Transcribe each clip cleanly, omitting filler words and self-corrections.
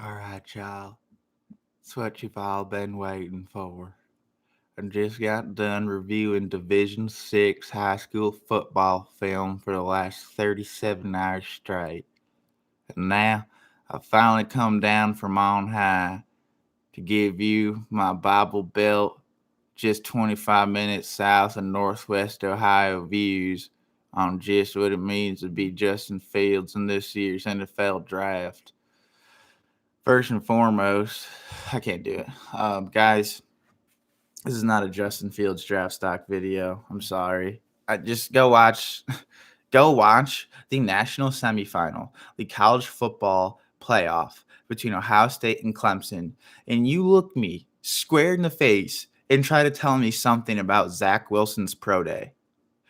All right, y'all. It's what you've all been waiting for. I just got done reviewing Division 6 high school football film for the last 37 hours straight. And now I've finally come down from on high to give you my Bible Belt, just 25 minutes south of Northwest Ohio views on just what it means to be Justin Fields in this year's NFL draft. First and foremost, I can't do it. Guys, this is not a Justin Fields draft stock video. I'm sorry. I just go watch the national semifinal, the college football playoff between Ohio State and Clemson, and you look me square in the face and try to tell me something about Zach Wilson's pro day.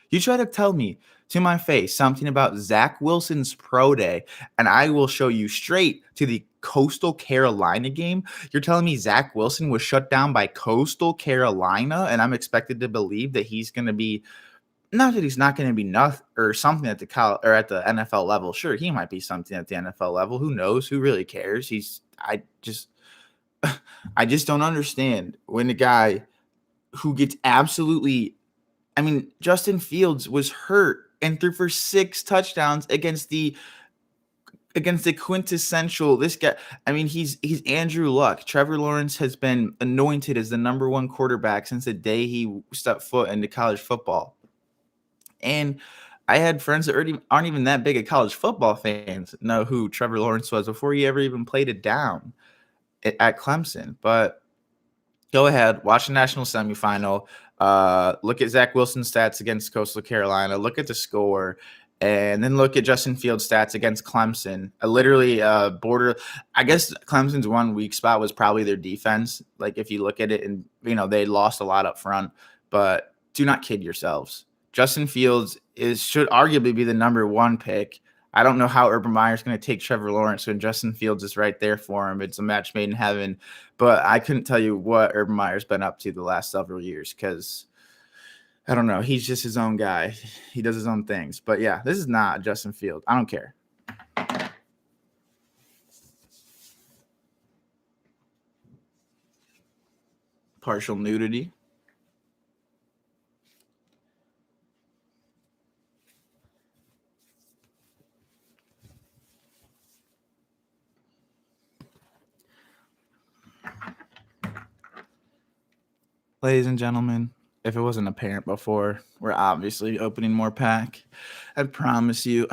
You try to tell me to my face something about Zach Wilson's pro day, and I will show you straight to the Coastal Carolina game. You're telling me Zach Wilson was shut down by Coastal Carolina, and I'm expected to believe that he's going to be not that he's not going to be nothing or something at the college or at the NFL level. Sure, he might be something at the NFL level. Who knows? Who really cares? I just don't understand when the guy who gets absolutely Justin Fields was hurt and threw for 6 touchdowns against the quintessential this guy. He's Andrew Luck. Trevor Lawrence has been anointed as the number 1 quarterback since the day he stepped foot into college football. And I had friends that aren't even that big of college football fans know who Trevor Lawrence was before he ever even played it down at Clemson. But go ahead, watch the national semifinal. Look at Zach Wilson's stats against Coastal Carolina. Look at the score, and then look at Justin Fields' stats against Clemson. I guess Clemson's one weak spot was probably their defense. Like if you look at it, and they lost a lot up front, but do not kid yourselves. Justin Fields should arguably be the number 1 pick. I don't know how Urban Meyer's going to take Trevor Lawrence when Justin Fields is right there for him. It's a match made in heaven. But I couldn't tell you what Urban Meyer's been up to the last several years because, I don't know, he's just his own guy. He does his own things. But, yeah, this is not Justin Fields. I don't care. Partial nudity. Ladies and gentlemen, if it wasn't apparent before, we're obviously opening more pack. I promise you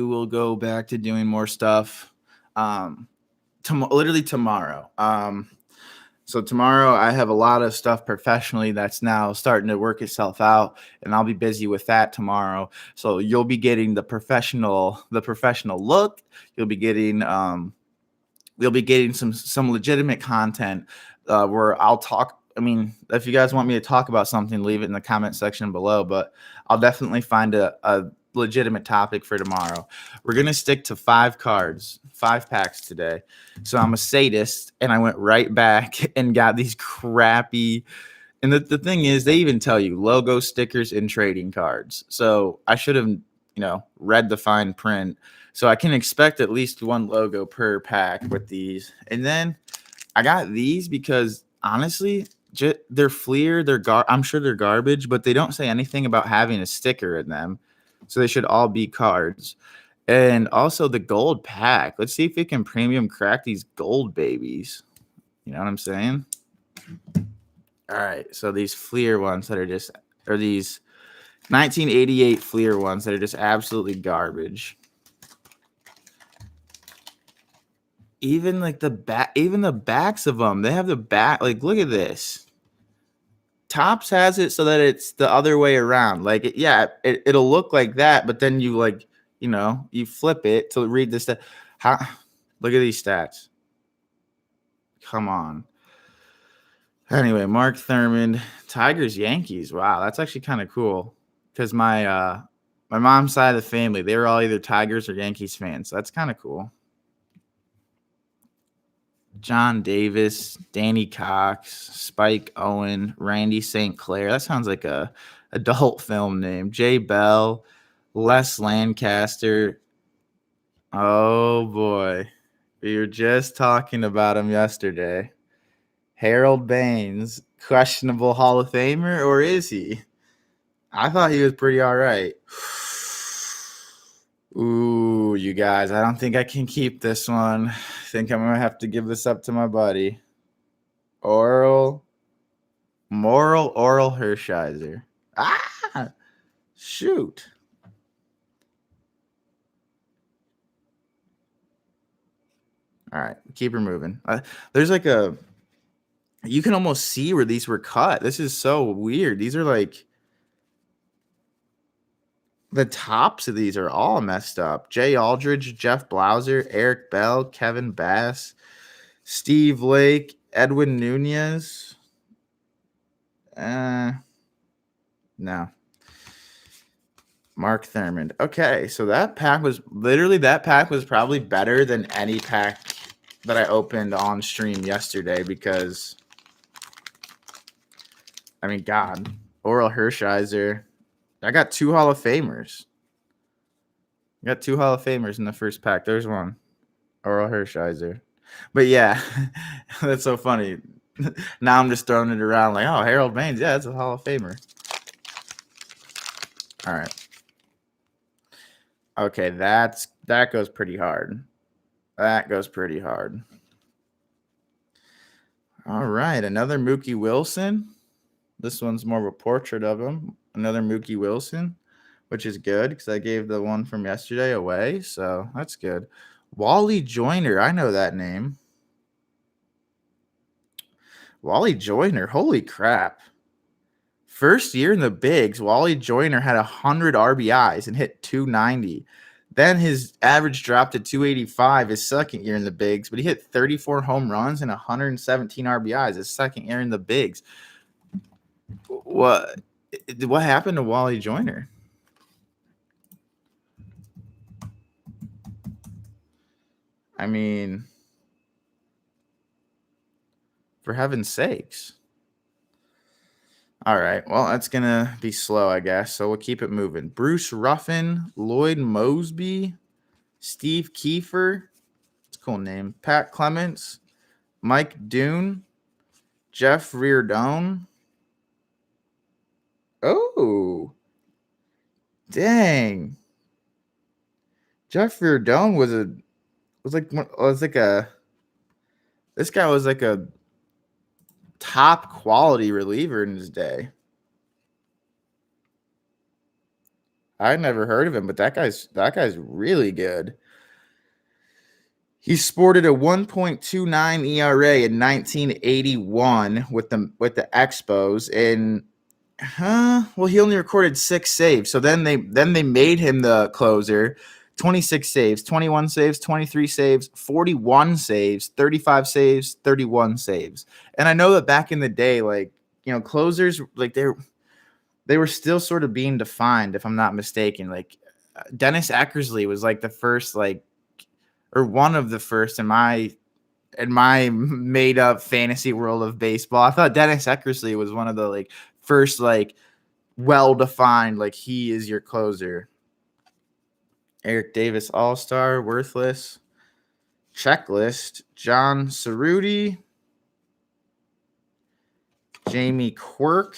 we'll go back to doing more stuff literally tomorrow. So tomorrow I have a lot of stuff professionally that's now starting to work itself out, and I'll be busy with that tomorrow. So you'll be getting the professional look. You'll be getting some legitimate content where I'll talk. If you guys want me to talk about something, leave it in the comment section below, but I'll definitely find a legitimate topic for tomorrow. We're going to stick to 5 cards, 5 packs today. So I'm a sadist, and I went right back and got these crappy. And the thing is, they even tell you logo stickers and trading cards. So I should have, read the fine print. So I can expect at least 1 logo per pack with these. And then I got these because honestly, they're Fleer. I'm sure they're garbage, but they don't say anything about having a sticker in them. So they should all be cards. And also the gold pack. Let's see if we can premium crack these gold babies. You know what I'm saying? All right. So these Fleer ones these 1988 Fleer ones that are just absolutely garbage. Even the backs of them, they have the back. Like, look at this. Topps has it so that it's the other way around. Like, it'll look like that, but then you you flip it to read this. Look at these stats. Come on. Anyway, Mark Thurmond, Tigers, Yankees. Wow, that's actually kind of cool because my mom's side of the family, they were all either Tigers or Yankees fans. So that's kind of cool. John Davis, Danny Cox, Spike Owen, Randy St. Clair. That sounds like a adult film name. Jay Bell, Les Lancaster. Oh boy. We were just talking about him yesterday. Harold Baines, questionable Hall of Famer, or is he? I thought he was pretty all right. Ooh, you guys, I don't think I can keep this one. I think I'm going to have to give this up to my buddy. Oral Hershiser. Ah, shoot. All right, keep her moving. There's like you can almost see where these were cut. This is so weird. These are like, the tops of these are all messed up. Jay Aldridge, Jeff Blauser, Eric Bell, Kevin Bass, Steve Lake, Edwin Nunez. No. Mark Thurmond. Okay, so that pack was probably better than any pack that I opened on stream yesterday because, I mean, God, Oral Hershiser. I got 2 Hall of Famers. I got 2 Hall of Famers in the first pack. There's one. Oral Hershiser. But yeah, that's so funny. Now I'm just throwing it around like, oh, Harold Baines. Yeah, that's a Hall of Famer. All right. Okay, that goes pretty hard. That goes pretty hard. All right, another Mookie Wilson. This one's more of a portrait of him. Another Mookie Wilson, which is good because I gave the one from yesterday away, so that's good. Wally Joyner, I know that name. Wally Joyner, holy crap. First year in the bigs, Wally Joyner had 100 RBIs and hit 290. Then his average dropped to 285 his second year in the bigs, but he hit 34 home runs and 117 RBIs his second year in the bigs. What happened to Wally Joyner? I mean, for heaven's sakes. All right. Well, that's going to be slow, I guess. So we'll keep it moving. Bruce Ruffin, Lloyd Mosby, Steve Kiefer. That's a cool name. Pat Clements, Mike Dune, Jeff Reardon. Oh, dang. Jeff Reardon this guy was like a top quality reliever in his day. I'd never heard of him, but that guy's really good. He sported a 1.29 ERA in 1981 with the Expos, and he only recorded 6 saves. So then they made him the closer. 26 saves, 21 saves, 23 saves, 41 saves, 35 saves, 31 saves. And I know that back in the day, like, you know, closers, like they were still sort of being defined, if I'm not mistaken. Like Dennis Eckersley was like the first, like, or one of the first in my made up fantasy world of baseball. I thought Dennis Eckersley was one of the like first like well defined, like he is your closer. Eric Davis, All-Star, worthless. Checklist, John Cerruti, Jamie Quirk.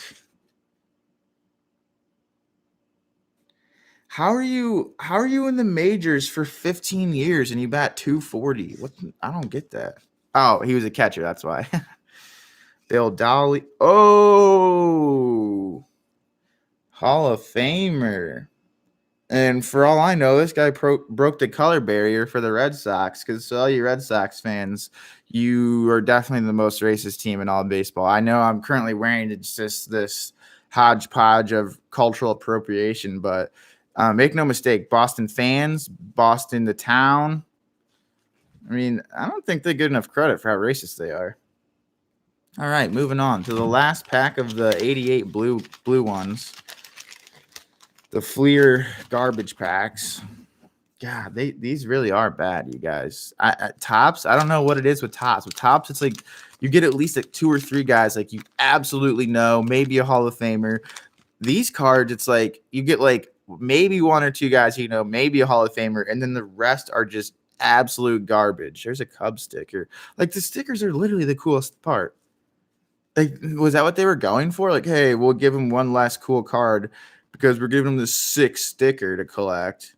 How are you in the majors for 15 years and you bat 240? I don't get that. Oh, he was a catcher, that's why. Bill Dolly. Oh, Hall of Famer. And for all I know, this guy broke the color barrier for the Red Sox, because all you Red Sox fans, you are definitely the most racist team in all of baseball. I know I'm currently wearing just this hodgepodge of cultural appropriation, but make no mistake, Boston fans, Boston the town, I mean, I don't think they get enough credit for how racist they are. All right, moving on to the last pack of the 88 blue ones. The Fleer garbage packs. God, these really are bad, you guys. Tops, I don't know what it is with Tops. With Tops, it's like you get at least like 2 or 3 guys like you absolutely know, maybe a Hall of Famer. These cards, it's like you get like maybe 1 or 2 guys you know, maybe a Hall of Famer, and then the rest are just absolute garbage. There's a Cubs sticker. Like, the stickers are literally the coolest part. Like, was that what they were going for? Like, hey, we'll give him one last cool card because we're giving him the 6th sticker to collect.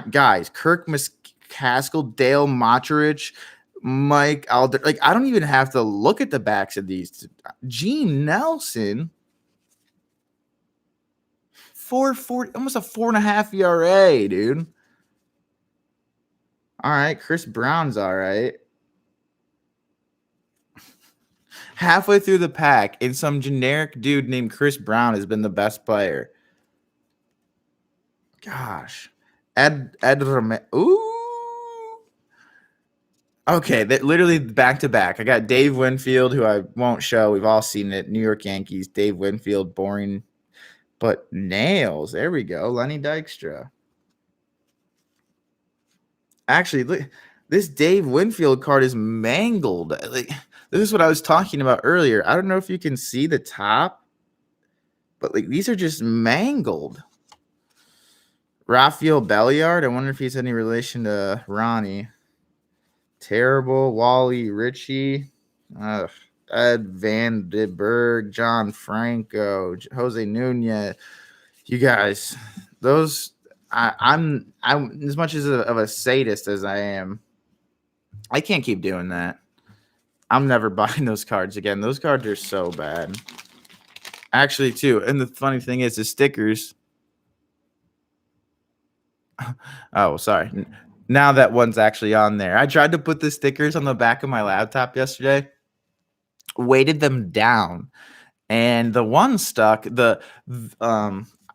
Guys, Kirk McCaskill, Dale Motrich, Mike Alder. Like, I don't even have to look at the backs of these. Gene Nelson, 4.40, almost a 4.5 ERA, dude. All right, Chris Brown's all right. Halfway through the pack, and some generic dude named Chris Brown has been the best player. Gosh. Ed Ooh. Okay, that literally back to back. I got Dave Winfield, who I won't show. We've all seen it. New York Yankees. Dave Winfield, boring, but nails. There we go. Lenny Dykstra. Actually, look, this Dave Winfield card is mangled. Like, this is what I was talking about earlier. I don't know if you can see the top, but like these are just mangled. Rafael Belliard. I wonder if he's any relation to Ronnie. Terrible. Wally Ritchie. Ed Van de Berg. John Franco. Jose Nunez. You guys, those. I'm as much of a sadist as I am. I can't keep doing that. I'm never buying those cards again. Those cards are so bad. Actually, too. And the funny thing is, the stickers. Oh, sorry. Now that one's actually on there. I tried to put the stickers on the back of my laptop yesterday, weighted them down, and the one stuck.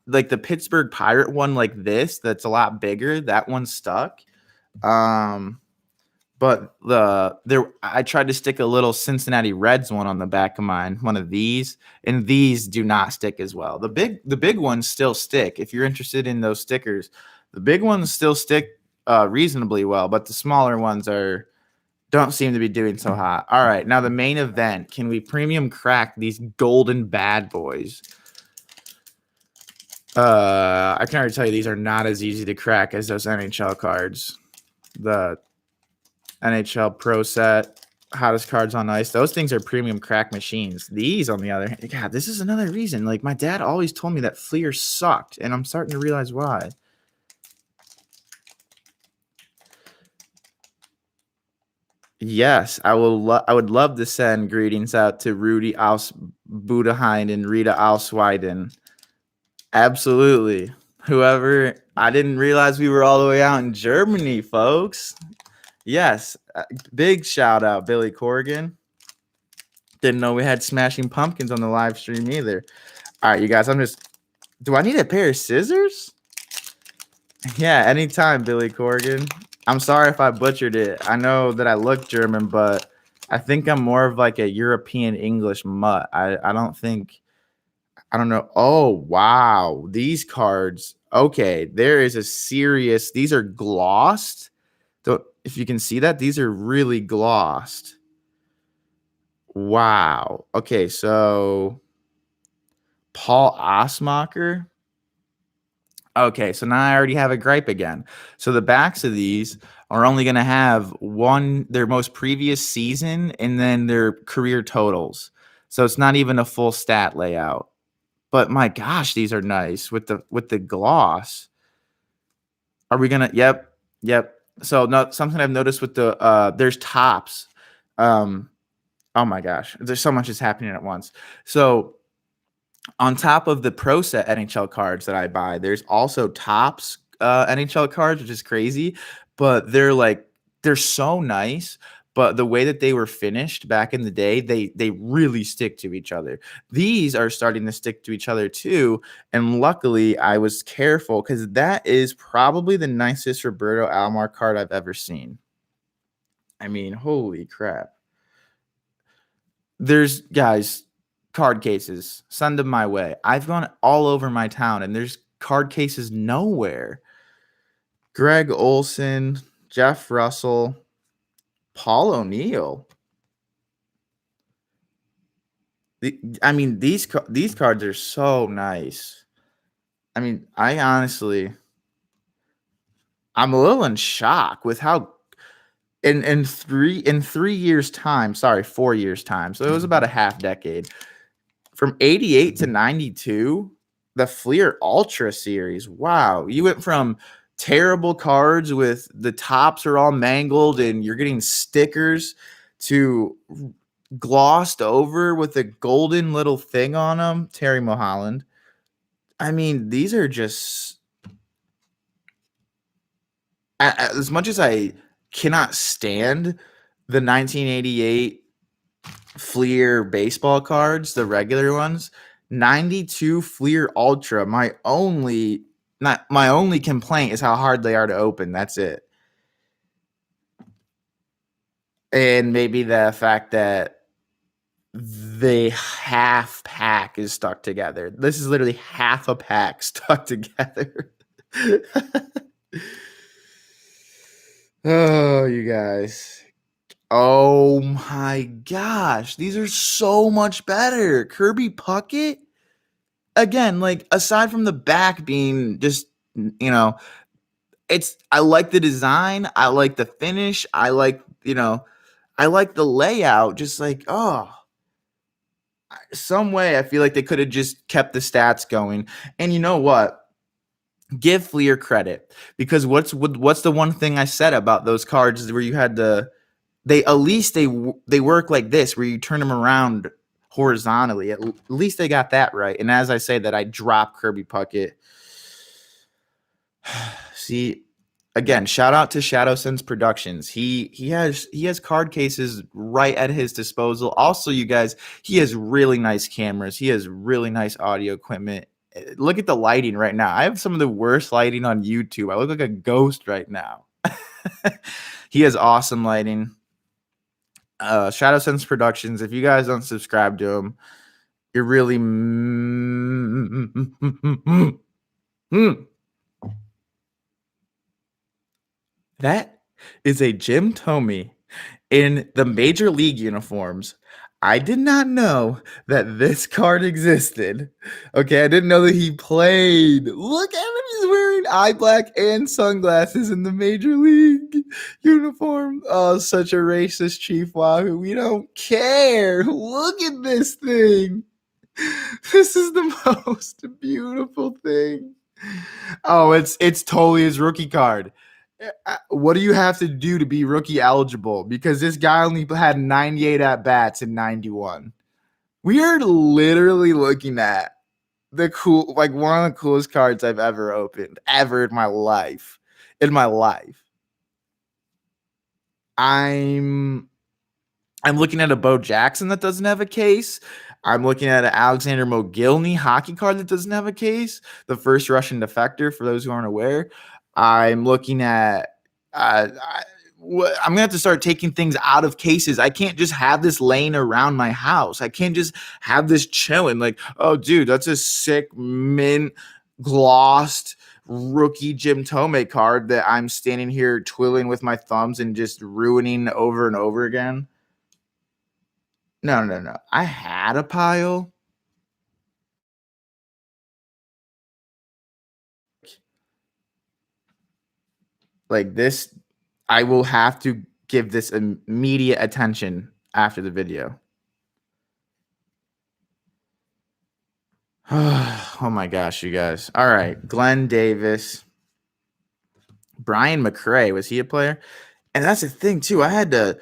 Like the Pittsburgh Pirate one, like this, that's a lot bigger. That one stuck. But I tried to stick a little Cincinnati Reds one on the back of mine, one of these, and these do not stick as well. The big ones still stick. If you're interested in those stickers, the big ones still stick reasonably well, but the smaller ones don't seem to be doing so hot. All right, now the main event. Can we premium crack these golden bad boys? I can already tell you these are not as easy to crack as those NHL cards. The NHL Pro Set, hottest cards on ice. Those things are premium crack machines. These, on the other hand, God, this is another reason. Like, my dad always told me that Fleer sucked, and I'm starting to realize why. Yes, I would love to send greetings out to Rudy Aus Budahind and Rita Ausweiden. Absolutely. Whoever, I didn't realize we were all the way out in Germany, folks. Yes, big shout out, Billy Corrigan. Didn't know we had Smashing Pumpkins on the live stream either. All right, you guys, do I need a pair of scissors? Yeah, anytime, Billy Corrigan. I'm sorry if I butchered it. I know that I look German, but I think I'm more of like a European English mutt. I don't know. Oh, wow. These cards. Okay, there is a serious, these are glossed. If you can see that, these are really glossed. Wow. Okay, so Paul Osmacher. Okay, so now I already have a gripe again. So the backs of these are only going to have their most previous season and then their career totals. So it's not even a full stat layout. But my gosh, these are nice with the gloss. Are we gonna? Yep. So no, something I've noticed with there's tops. Oh my gosh, there's so much is happening at once. So on top of the Pro Set NHL cards that I buy, there's also Tops NHL cards, which is crazy, but they're so nice. But the way that they were finished back in the day, they really stick to each other. These are starting to stick to each other too. And luckily, I was careful because that is probably the nicest Roberto Alomar card I've ever seen. I mean, holy crap. There's guys, card cases, send them my way. I've gone all over my town and there's card cases nowhere. Greg Olson, Jeff Russell, Paul O'Neill. I mean, these cards are so nice. I mean, I honestly, I'm a little in shock with how in 3 years time, sorry, 4 years time. So it was about a half decade. From 88 to 92, the Fleer Ultra series. Wow, you went from terrible cards with the tops are all mangled and you're getting stickers to glossed over with a golden little thing on them. Terry Mulholland. I mean, these are just as much as I cannot stand the 1988 Fleer baseball cards, the regular ones. 92 Fleer Ultra. My only complaint is how hard they are to open. That's it. And maybe the fact that the half pack is stuck together. This is literally half a pack stuck together. Oh, you guys. Oh my gosh. These are so much better. Kirby Puckett? Again, like aside from the back being just, I like the design, I like the finish, I like the layout. Just like, some way I feel like they could have just kept the stats going. And you know what? Give Fleer credit, because what's the one thing I said about those cards is where you had they at least they work like this, where you turn them around horizontally. At least they got that right. And as I say that, I drop Kirby Puckett. See, again, shout out to Shadow Sense Productions. He has card cases right at his disposal. Also, you guys, he has really nice cameras. He has really nice audio equipment. Look at the lighting right now. I have some of the worst lighting on YouTube. I look like a ghost right now. He has awesome lighting. Shadow Sense Productions. If you guys don't subscribe to him, you're really That is a Jim Thome in the Major League uniforms. I did not know that this card existed. Okay, I didn't know that he played. Look at him. He's wearing eye black and sunglasses in the Major League uniform. Oh, such a racist Chief Wahoo. We don't care. Look at this thing. This is the most beautiful thing. Oh, it's totally his rookie card. What do you have to do to be rookie eligible? Because this guy only had 98 at bats in 91. We are literally looking at one of the coolest cards I've ever opened ever in my life. I'm looking at a Bo Jackson that doesn't have a case. I'm looking at an Alexander Mogilny hockey card that doesn't have a case. The first Russian defector, for those who aren't aware. I'm looking at I'm gonna have to start taking things out of cases. I can't just have this laying around my house. I can't just have this chilling. Like, oh, dude, that's a sick mint glossed rookie Jim Thome card that I'm standing here twiddling with my thumbs and just ruining over and over again. No. I had a pile. Like this, I will have to give this immediate attention after the video. Oh my gosh, you guys. All right. Glenn Davis. Brian McRae. Was he a player? And that's the thing, too. I had to,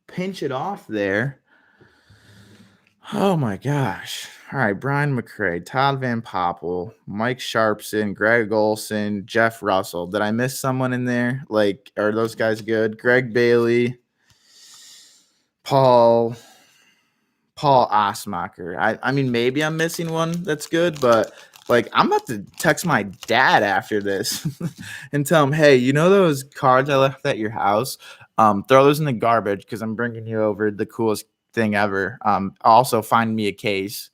pinch it off there. Oh my gosh. All right. Brian McRae, Todd Van Poppel, Mike Sharpson, Greg Olson, Jeff Russell. Did I miss someone in there? Are those guys good? Greg Bailey, Paul Osmacher. I mean, maybe I'm missing one that's good, but I'm about to text my dad after this and tell him, hey, you know those cards I left at your house? Throw those in the garbage because I'm bringing you over the coolest thing ever. Also, find me a case.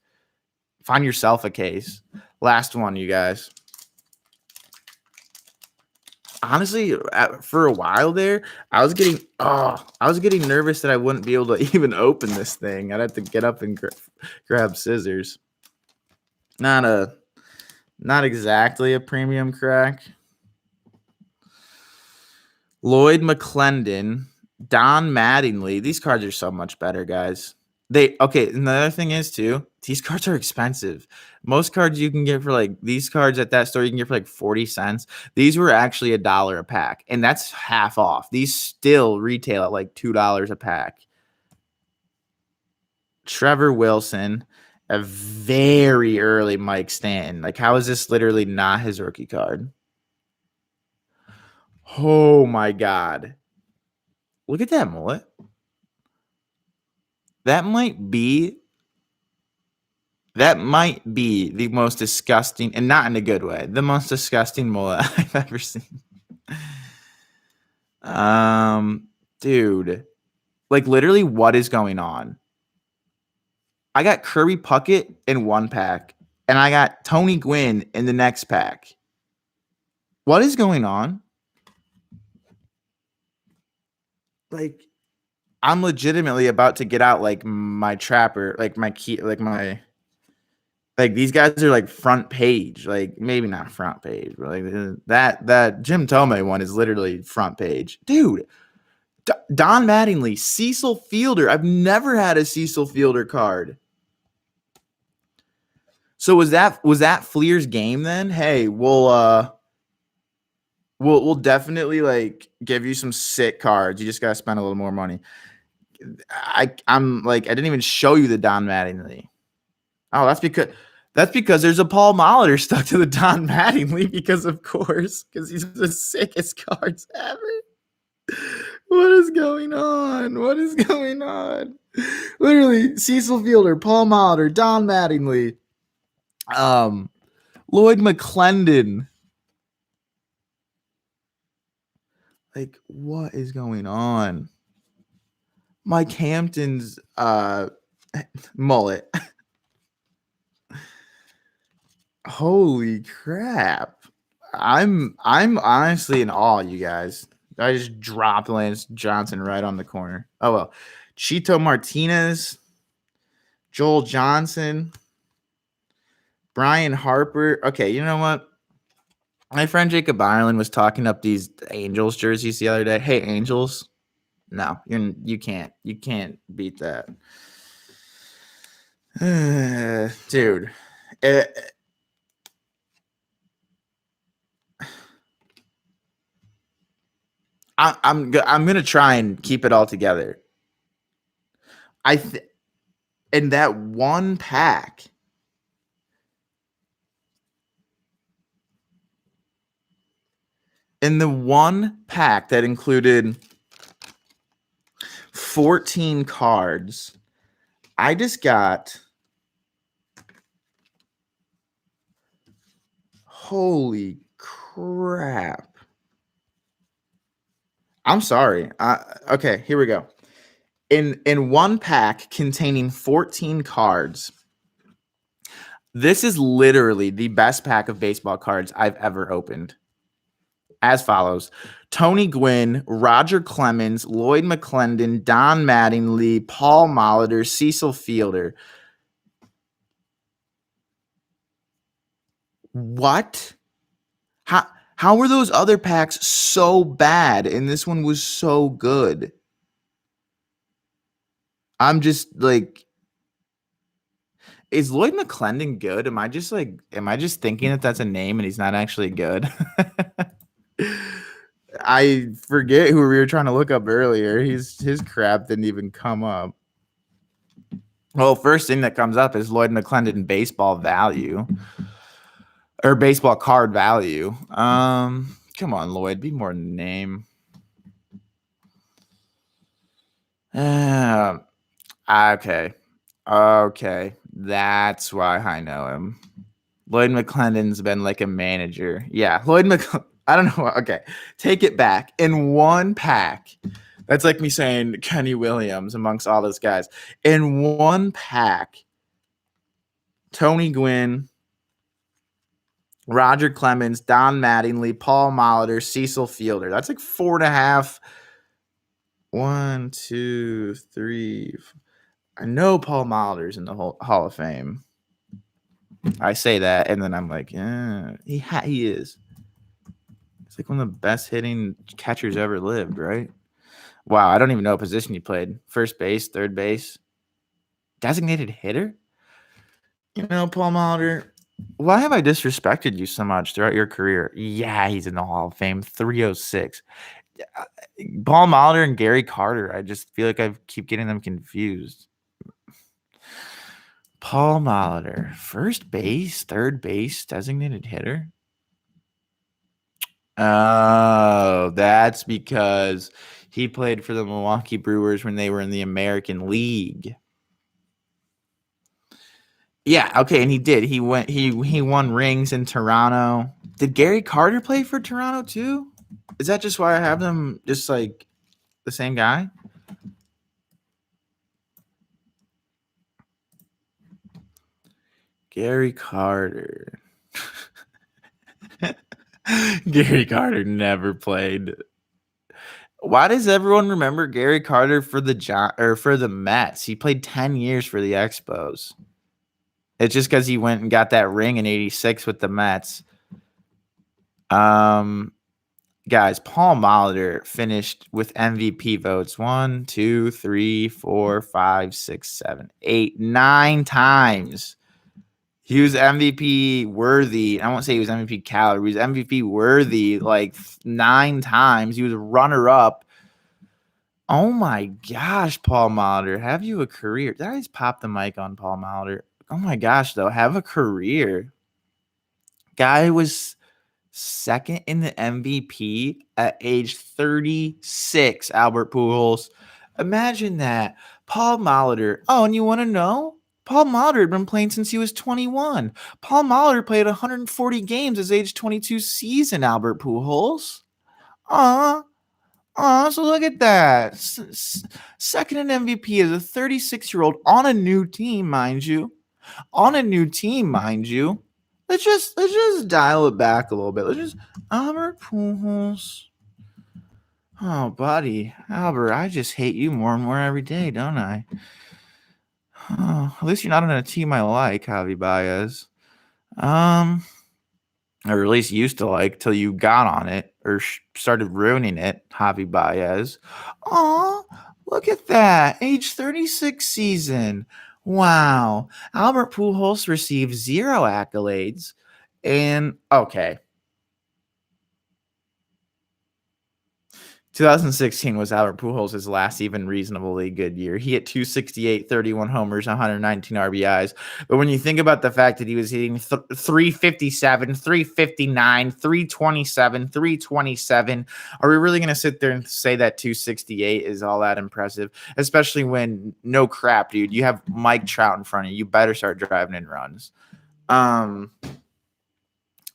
Find yourself a case. Last one, you guys. Honestly, for a while there, I was getting nervous that I wouldn't be able to even open this thing. I'd have to get up and grab scissors. Not Not exactly a premium crack. Lloyd McClendon, Don Mattingly. These cards are so much better, guys. Okay. And the other thing is too, these cards are expensive. Most cards you can get for like these cards at that store you can get for like 40 cents. These were actually $1 a pack, and that's half off. These still retail at like $2 a pack. Trevor Wilson, a very early Mike Stanton. Like, how is this literally not his rookie card? Oh my God. Look at that mullet. That might be the most disgusting, and not in a good way, the most disgusting mullet I've ever seen. Dude, like literally, what is going on? I got Kirby Puckett in one pack, and I got Tony Gwynn in the next pack. What is going on? Like, I'm legitimately about to get out like my trapper, like my key, like my. Like, these guys are like front page, like maybe not front page, but like that Jim Thome one is literally front page, dude. Don Mattingly, Cecil Fielder. I've never had a Cecil Fielder card. So was that Fleer's game then? Hey, we'll definitely like give you some sick cards. You just gotta spend a little more money. I'm like, I didn't even show you the Don Mattingly. Oh, that's because there's a Paul Molitor stuck to the Don Mattingly because he's the sickest cards ever. What is going on? What is going on? Literally, Cecil Fielder, Paul Molitor, Don Mattingly, Lloyd McClendon. Like, what is going on? Mike Hampton's mullet. Holy crap. I'm honestly in awe, you guys. I just dropped Lance Johnson right on the corner. Oh well. Chito Martinez, Joel Johnson, Brian Harper. Okay, you know what? My friend Jacob Ireland was talking up these Angels jerseys the other day. Hey, Angels. No, you can't beat that. Dude. I'm gonna try and keep it all together. In that one pack, that included 14 cards, I just got, holy crap. I'm sorry. Okay, here we go. In one pack containing 14 cards, this is literally the best pack of baseball cards I've ever opened. As follows: Tony Gwynn, Roger Clemens, Lloyd McClendon, Don Mattingly, Paul Molitor, Cecil Fielder. What? How were those other packs so bad and this one was so good? I'm just like, is Lloyd McClendon good? Am I just thinking that that's a name and he's not actually good? I forget who we were trying to look up earlier. His crap didn't even come up. Well, first thing that comes up is Lloyd McClendon baseball value or baseball card value. Come on, Lloyd, be more than a name. Okay, that's why I know him. Lloyd McClendon's been like a manager. Yeah, I don't know. Okay, take it back. In one pack, that's like me saying Kenny Williams amongst all those guys. In one pack, Tony Gwynn, Roger Clemens, Don Mattingly, Paul Molitor, Cecil Fielder. That's like 4.5. 1, 2, 3. I know Paul Molitor's in the Hall of Fame. I say that, and then I'm like, yeah, he is. He's like one of the best hitting catchers ever lived, right? Wow, I don't even know what position he played. First base, third base, designated hitter. You know, Paul Molitor, why have I disrespected you so much throughout your career? Yeah, he's in the Hall of Fame, 306. Paul Molitor and Gary Carter. I just feel like I keep getting them confused. Paul Molitor, first base, third base, designated hitter. Oh, that's because he played for the Milwaukee Brewers when they were in the American League. Yeah, okay, and he did. He won rings in Toronto. Did Gary Carter play for Toronto too? Is that just why I have them just like the same guy? Gary Carter. Gary Carter never played. Why does everyone remember Gary Carter for the Mets? He played 10 years for the Expos. It's just because he went and got that ring in '86 with the Mets. Guys, Paul Molitor finished with MVP votes 1, 2, 3, 4, 5, 6, 7, 8, 9 times. He was MVP worthy. I won't say he was MVP caliber. He was MVP worthy like 9 times. He was a runner up. Oh my gosh, Paul Molitor, have you a career? Did I just pop the mic on Paul Molitor? Oh my gosh, though, have a career. Guy was second in the MVP at age 36, Albert Pujols. Imagine that. Paul Molitor. Oh, and you want to know? Paul Molitor had been playing since he was 21. Paul Molitor played 140 games his age 22 season, Albert Pujols. So look at that. Second in MVP as a 36-year-old on a new team, mind you. Let's just dial it back a little bit. Let's just Albert Pujols. Oh, buddy, Albert, I just hate you more and more every day, don't I? Oh, at least you're not on a team I like, Javi Baez. Or at least used to like till you got on it or started ruining it, Javi Baez. Aw, look at that. Age 36 season. Wow. Albert Pujols received 0 accolades. And okay. 2016 was Albert Pujols' last even reasonably good year. He hit 268, 31 homers, 119 RBIs. But when you think about the fact that he was hitting 357, 359, 327, 327, are we really going to sit there and say that 268 is all that impressive? Especially when, no crap, dude, you have Mike Trout in front of you. You better start driving in runs.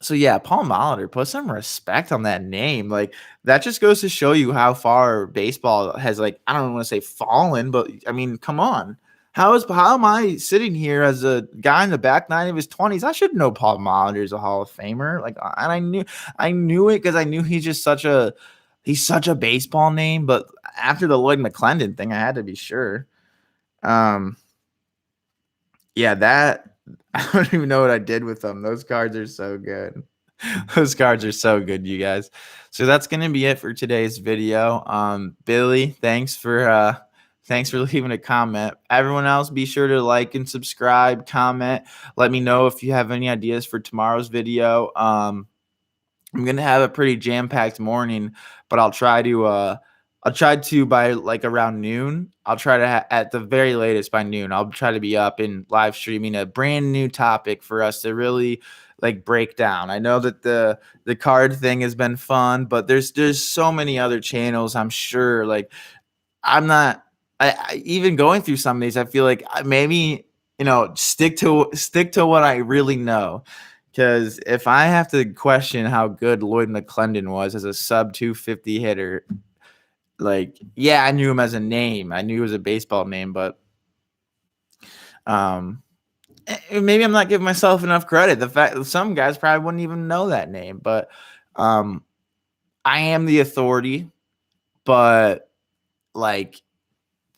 So yeah, Paul Molitor, put some respect on that name. Like that just goes to show you how far baseball has, like, I don't want to say fallen, but I mean, come on. How am I sitting here as a guy in the back nine of his 20s? I should know Paul Molitor is a Hall of Famer. Like, and I knew it because I knew he's such a baseball name. But after the Lloyd McClendon thing, I had to be sure. Yeah, that I don't even know what I did with them. Those cards are so good. Those cards are so good, you guys. So that's gonna be it for today's video. Billy, thanks for leaving a comment. Everyone else, be sure to like and subscribe, comment. Let me know if you have any ideas for tomorrow's video. I'm gonna have a pretty jam-packed morning, but I'll try to by like around noon. I'll try to at the very latest by noon. I'll try to be up and live streaming a brand new topic for us to really like break down. I know that the card thing has been fun, but there's so many other channels. I'm sure. Like I'm not. I even going through some of these. I feel like maybe stick to what I really know. Because if I have to question how good Lloyd McClendon was as a sub 250 hitter, like, yeah, I knew him as a name. I knew he was a baseball name, but maybe I'm not giving myself enough credit. The fact that some guys probably wouldn't even know that name, but I am the authority. But like,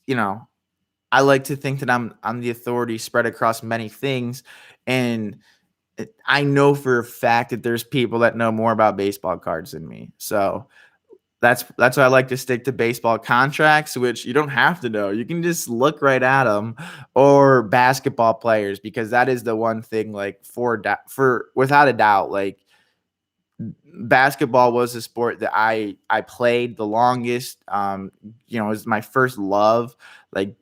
I like to think that I'm the authority spread across many things, and I know for a fact that there's people that know more about baseball cards than me. So that's why I like to stick to baseball contracts, which you don't have to know. You can just look right at them, or basketball players, because that is the one thing, like, for without a doubt, like, basketball was a sport that I played the longest. It was my first love. Like,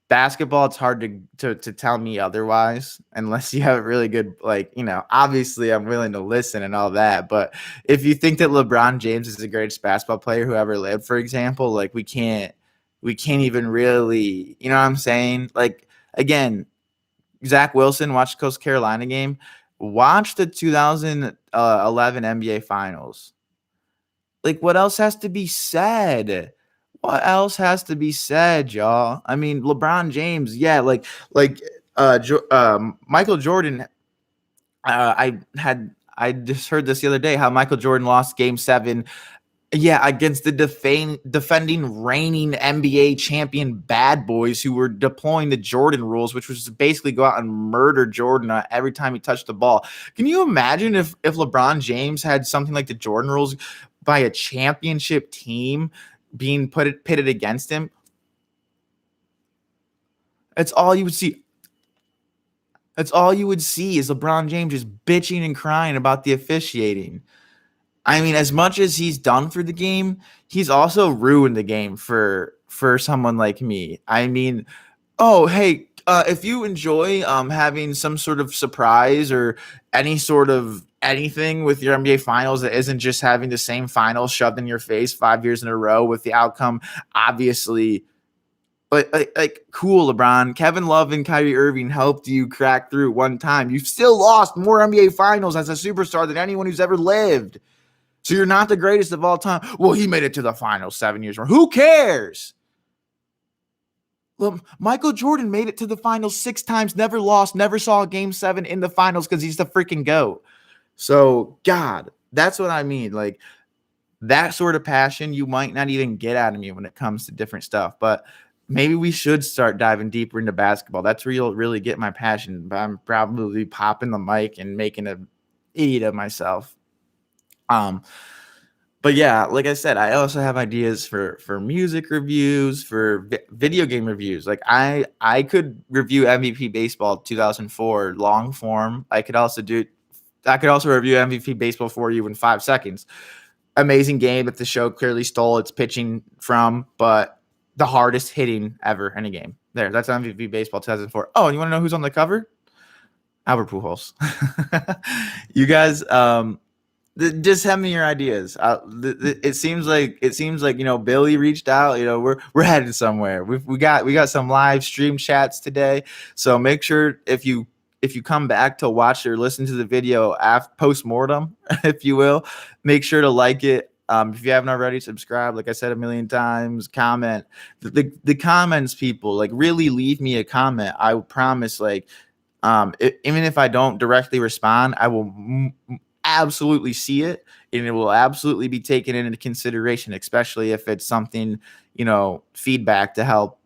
basketball, it's hard to tell me otherwise, unless you have a really good, like, obviously I'm willing to listen and all that. But if you think that LeBron James is the greatest basketball player who ever lived, for example, like, we can't even really, you know what I'm saying? Like, again, Zach Wilson, watch the Coast Carolina game. Watch the 2011 NBA Finals. Like, what else has to be said? What else has to be said, y'all? I mean, LeBron James, yeah, Michael Jordan. I just heard this the other day, how Michael Jordan lost Game 7. Yeah, against the defending reigning NBA champion Bad Boys, who were deploying the Jordan rules, which was to basically go out and murder Jordan every time he touched the ball. Can you imagine if LeBron James had something like the Jordan rules by a championship team being pitted against him? That's all you would see. That's all you would see is LeBron James just bitching and crying about the officiating. I mean, as much as he's done for the game, he's also ruined the game for someone like me. I mean, oh, hey, if you enjoy having some sort of surprise or any sort of anything with your NBA Finals that isn't just having the same final shoved in your face 5 years in a row with the outcome obviously, like, cool, LeBron. Kevin Love and Kyrie Irving helped you crack through one time. You've still lost more NBA Finals as a superstar than anyone who's ever lived. So you're not the greatest of all time. Well, he made it to the finals 7 years. Who cares? Well, Michael Jordan made it to the finals 6 times, never lost, never saw a game 7 in the finals because he's the freaking GOAT. So, God, that's what I mean. Like, that sort of passion you might not even get out of me when it comes to different stuff. But maybe we should start diving deeper into basketball. That's where you'll really get my passion. But I'm probably popping the mic and making an idiot of myself. But yeah, like I said, I also have ideas for music reviews, for video game reviews. Like, I could review MVP Baseball 2004 long form. I could also review MVP Baseball for you in 5 seconds. Amazing game that the show clearly stole its pitching from, but the hardest hitting ever in a game. There, that's MVP Baseball 2004. Oh, and you want to know who's on the cover? Albert Pujols. You guys, just send me your ideas. It seems like Billy reached out. We're headed somewhere. We got some live stream chats today. So make sure if you come back to watch or listen to the video post mortem, if you will, make sure to like it. If you haven't already, subscribe. Like I said a million times, comment. The comments, people, like, really leave me a comment. I promise, like, even if I don't directly respond, I will absolutely see it, and it will absolutely be taken into consideration, especially if it's something, feedback to help,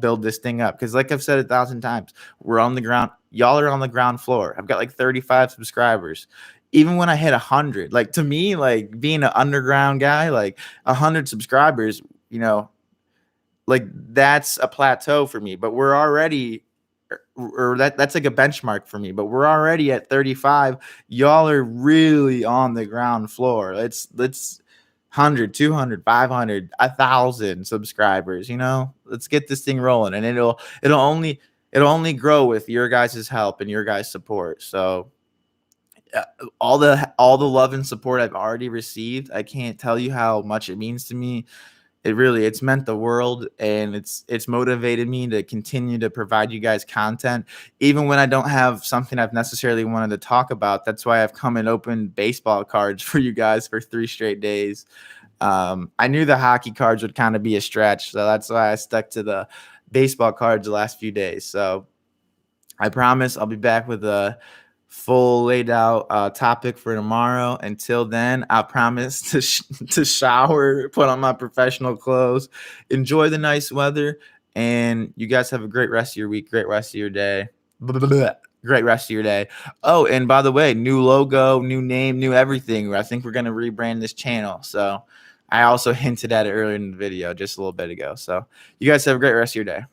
build this thing up. Because, like I've said 1,000 times, we're on the ground. Y'all are on the ground floor. I've got like 35 subscribers. Even when I hit 100, like, to me, like, being an underground guy, like, 100 subscribers, like, that's a plateau for me. But we're already, or that's like a benchmark for me, but we're already at 35. Y'all are really on the ground floor. Let's 100, 200, 500, 1,000 subscribers. Let's get this thing rolling, and it'll only grow with your guys' help and your guys' support. So all the love and support I've already received, I can't tell you how much it means to me. It's meant the world, and it's motivated me to continue to provide you guys content, even when I don't have something I've necessarily wanted to talk about. That's why I've come and opened baseball cards for you guys for 3 straight days. I knew the hockey cards would kind of be a stretch, so that's why I stuck to the baseball cards the last few days. So I promise I'll be back with a full laid out topic for tomorrow. Until then, I promise to shower, put on my professional clothes, enjoy the nice weather, and you guys have a great rest of your week, great rest of your day. Blah, blah, blah. Great rest of your day. Oh, and by the way, new logo, new name, new everything. I think we're going to rebrand this channel. So I also hinted at it earlier in the video just a little bit ago. So you guys have a great rest of your day.